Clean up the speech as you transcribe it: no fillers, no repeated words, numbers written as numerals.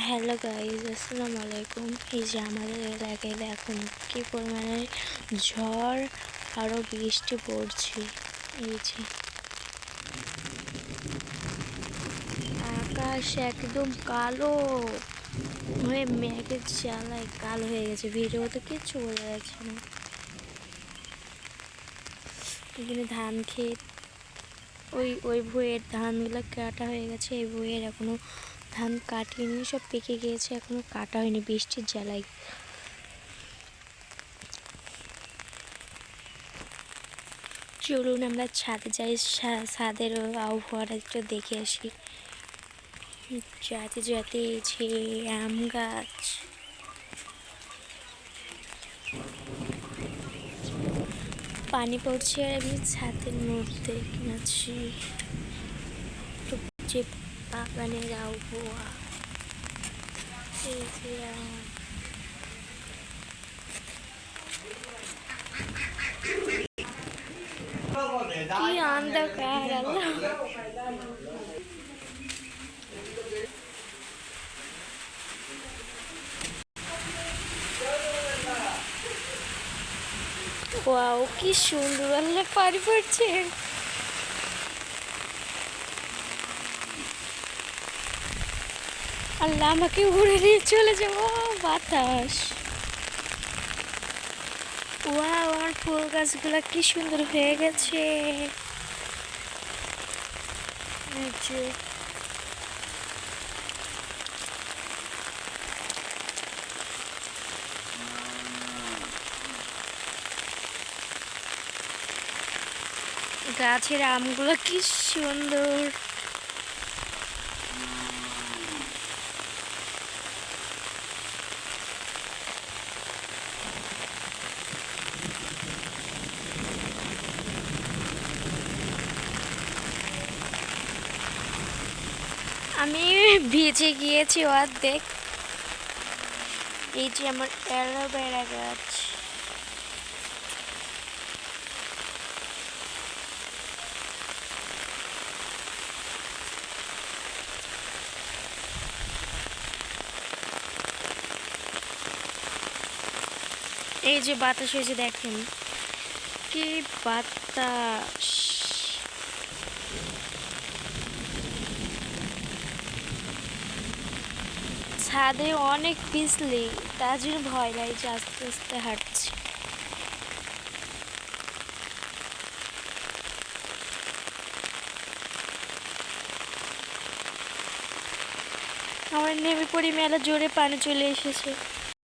Hello guys, আসসালামু আলাইকুম। এই যে আমাদের এলাকায় দেখুন কি পরিমাণে ঝড় আরও বৃষ্টি পড়ছে। এই যে আকাশ একদম কালো হয়ে মেঘের জ্বালায় কালো হয়ে গেছে। ভিডিওতে কিচ্ছু বোঝা যাচ্ছে না। এখানে ধান ক্ষেত, ওই ভুঁইয়ের ধানগুলো কাটা হয়ে গেছে। এই ভুঁইয়ের এখনো ধান কাটিনি, সব পেকে গিয়েছে, এখনো কাটা হয়নি বৃষ্টির জ্বালায়। চলুন আমরা ছাদে যাই, ছাদের আবহাওয়াটা একটু দেখে আসি। যাতে যাতে যে আম গাছ, পানি পড়ছে আর আমি ছাদের মধ্যে আছি। যে বাগানের আবহাওয়া, এই যে কি অন্ধকার আল্লাহ। ওয়াও, কি সুন্দর আল্লাহ, পানি পড়ছে। আল্লাহ আমাকে উড়ে নিয়ে চলে যাবো বাতাস। ওয়াও, আমার ফুল গাছগুলো কি সুন্দর হয়ে গেছে। গাছের আমগুলো কি সুন্দর। আমি ভিজে গিয়েছি অর্ধেক। এই যে আমার অ্যালোভেরা গাছ, এই যে বাতাস হয়েছে দেখেন কি বাতাস। ছাদে অনেক পিছলি, তার জন্য ভয় লাগছে, আস্তে আস্তে হাঁটছি। আমার নেমে পড়ি, মেলা জোরে পানি চলে এসেছে।